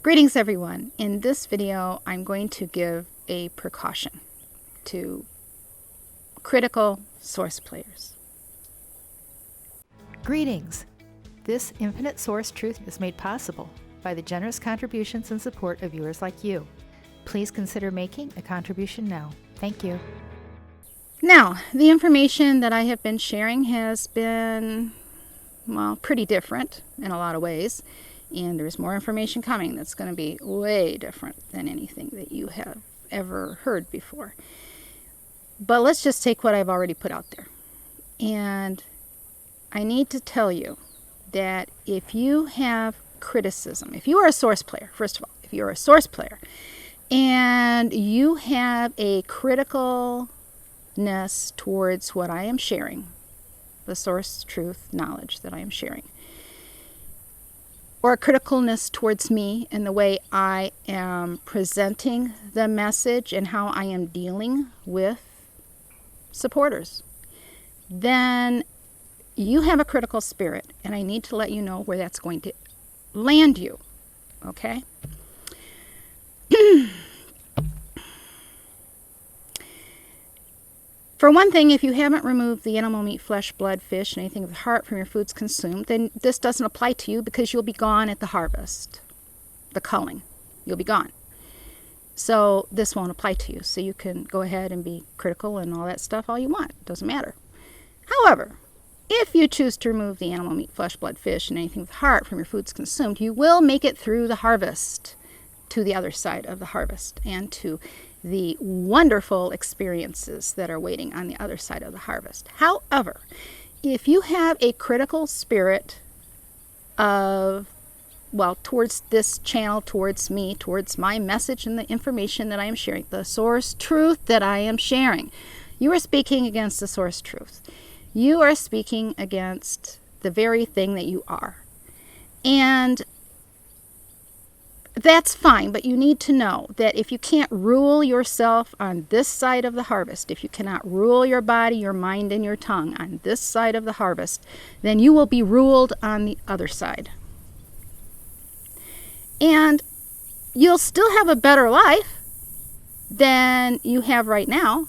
Greetings everyone. In this video I'm going to give a precaution to critical source players. Greetings! This infinite source truth is made possible by the generous contributions and support of viewers like you. Please consider making a contribution now. Thank you. Now, the information that I have been sharing has been, well, pretty different in a lot of ways. And there's more information coming that's going to be way different than anything that you have ever heard before. But let's just take what I've already put out there. And I need to tell you that if you have criticism, if you are a source player, first of all, if you're a source player, and you have a criticalness towards what I am sharing, the source truth knowledge that I am sharing, or a criticalness towards me and the way I am presenting the message and how I am dealing with supporters, then you have a critical spirit, and I need to let you know where that's going to land you, okay? For one thing, if you haven't removed the animal meat, flesh, blood, fish, and anything of the heart from your foods consumed, then this doesn't apply to you because you'll be gone at the harvest, the culling. You'll be gone. So this won't apply to you. So you can go ahead and be critical and all that stuff all you want. It doesn't matter. However, if you choose to remove the animal meat, flesh, blood, fish, and anything with the heart from your foods consumed, you will make it through the harvest to the other side of the harvest and to the wonderful experiences that are waiting on the other side of the harvest. However, if you have a critical spirit of, well, towards this channel, towards me, towards my message and the information that I am sharing, the source truth that I am sharing, you are speaking against the source truth. You are speaking against the very thing that you are. And that's fine, but you need to know that if you can't rule yourself on this side of the harvest, if you cannot rule your body, your mind, and your tongue on this side of the harvest, then you will be ruled on the other side. And you'll still have a better life than you have right now,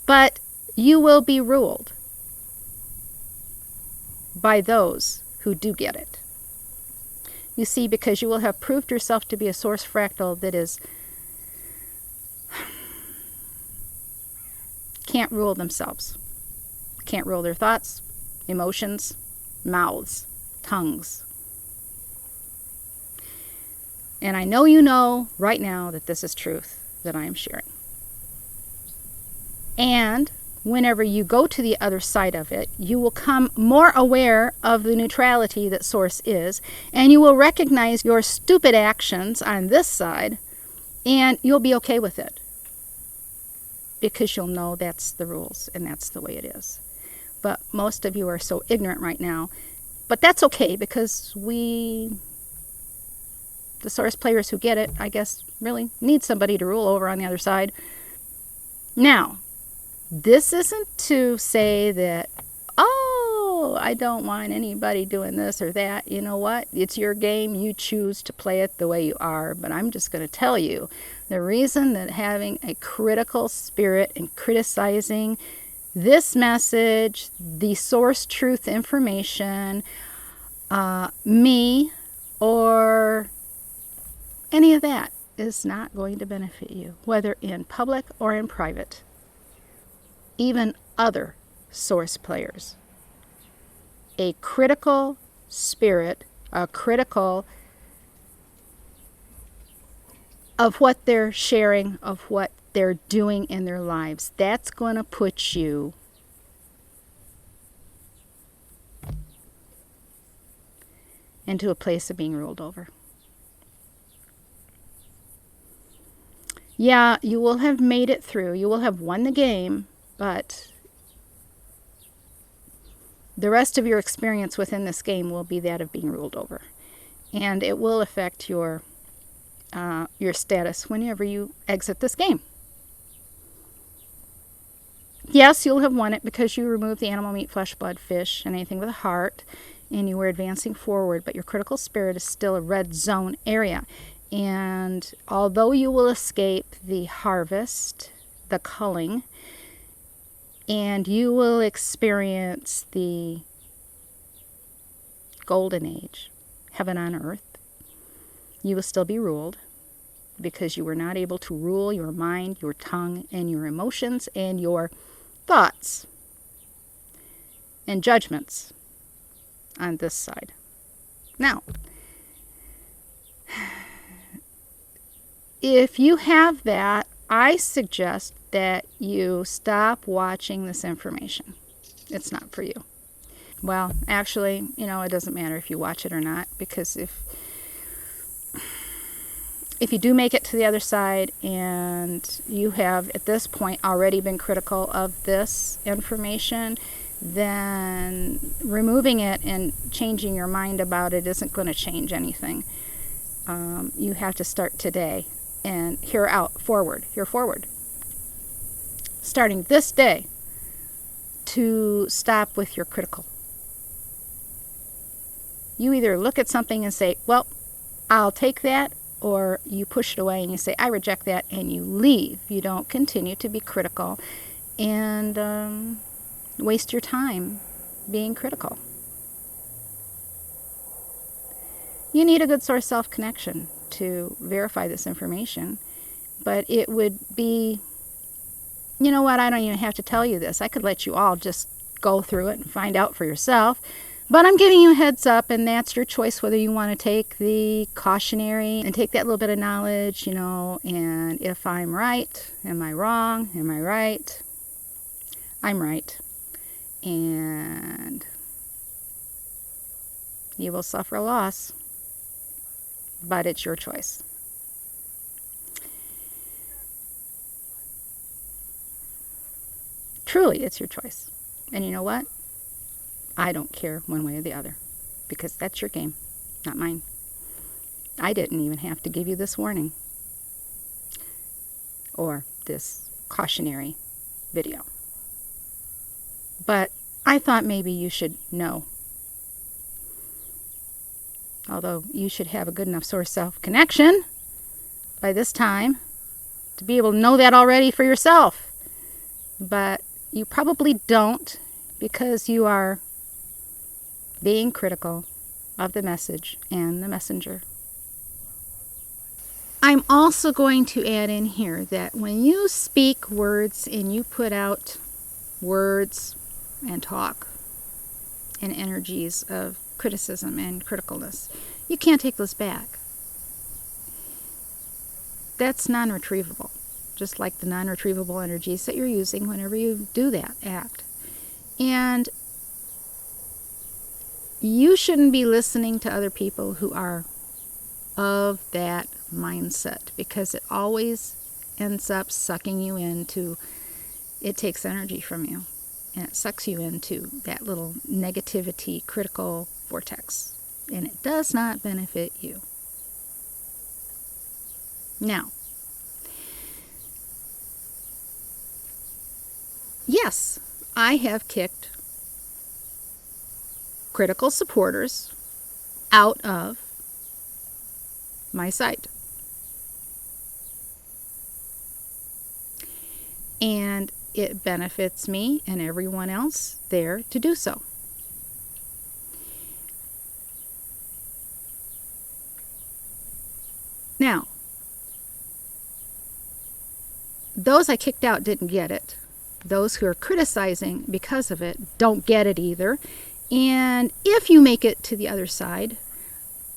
but you will be ruled by those who do get it. You see, because you will have proved yourself to be a source fractal that can't rule themselves, can't rule their thoughts, emotions, mouths, tongues. And I know you know right now that this is truth that I am sharing. And whenever you go to the other side of it, you will come more aware of the neutrality that source is, and you will recognize your stupid actions on this side, and you'll be okay with it because you'll know that's the rules and that's the way it is. But most of you are so ignorant right now, but that's okay because the source players who get it, I guess, really need somebody to rule over on the other side. Now, this isn't to say that, oh, I don't want anybody doing this or that. You know what? It's your game. You choose to play it the way you are. But I'm just going to tell you, the reason that having a critical spirit and criticizing this message, the source truth information, me, or any of that is not going to benefit you, whether in public or in private. Even other source players. A critical spirit, a critical of what they're sharing, of what they're doing in their lives, that's going to put you into a place of being ruled over. Yeah, you will have made it through. You will have won the game. But the rest of your experience within this game will be that of being ruled over. And it will affect your status whenever you exit this game. Yes, you'll have won it because you removed the animal meat, flesh, blood, fish, and anything with a heart. and you are advancing forward, but your critical spirit is still a red zone area. And although you will escape the harvest, the culling, and you will experience the golden age, heaven on earth, you will still be ruled because you were not able to rule your mind, your tongue, and your emotions, and your thoughts and judgments on this side. Now, if you have that, I suggest that you stop watching this information. It's not for you. Well, actually, it doesn't matter if you watch it or not, because if you do make it to the other side and you have at this point already been critical of this information, then removing it and changing your mind about it isn't going to change anything. You have to start today and here forward, starting this day, to stop with your critical. You either look at something and say, well, I'll take that, or you push it away and you say, I reject that, and you leave. You don't continue to be critical and waste your time being critical. You need a good source self-connection to verify this information, but it would be, I don't even have to tell you this. I could let you all just go through it and find out for yourself. But I'm giving you a heads up, and that's your choice whether you want to take the cautionary and take that little bit of knowledge, and if I'm right, am I wrong, am I right? I'm right. And you will suffer a loss, but it's your choice. Truly, it's your choice. And you know what? I don't care one way or the other, because that's your game, not mine. I didn't even have to give you this warning or this cautionary video. But I thought maybe you should know. Although you should have a good enough source self-connection by this time to be able to know that already for yourself. But you probably don't, because you are being critical of the message and the messenger. I'm also going to add in here that when you speak words and you put out words and talk and energies of criticism and criticalness, you can't take those back. That's non-retrievable, just like the non-retrievable energies that you're using whenever you do that act. And you shouldn't be listening to other people who are of that mindset, because it always ends up sucking you into, it takes energy from you, and it sucks you into that little negativity, critical vortex, and it does not benefit you. Now, yes, I have kicked critical supporters out of my site. And it benefits me and everyone else there to do so. Now, those I kicked out didn't get it. Those who are criticizing because of it don't get it either. And if you make it to the other side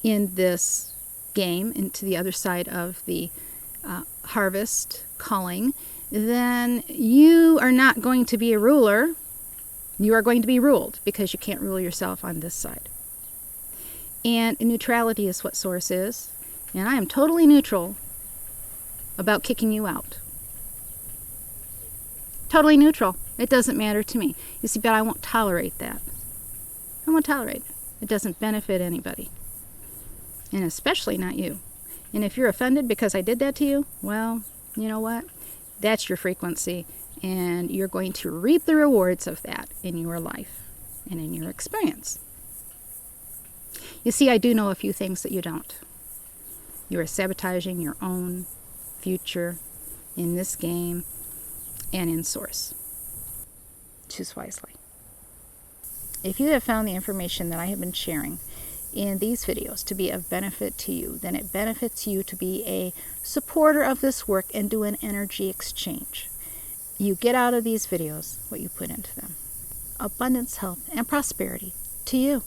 in this game, into the other side of the harvest culling, then you are not going to be a ruler. You are going to be ruled, because you can't rule yourself on this side. And neutrality is what Source is. And I am totally neutral about kicking you out. Totally neutral. It doesn't matter to me. You see, but I won't tolerate that. I won't tolerate it. It doesn't benefit anybody. And especially not you. And if you're offended because I did that to you, well, you know what? That's your frequency. And you're going to reap the rewards of that in your life and in your experience. You see, I do know a few things that you don't. You are sabotaging your own future in this game and in Source. Choose wisely. If you have found the information that I have been sharing in these videos to be of benefit to you, then it benefits you to be a supporter of this work and do an energy exchange. You get out of these videos what you put into them. Abundance, health, and prosperity to you.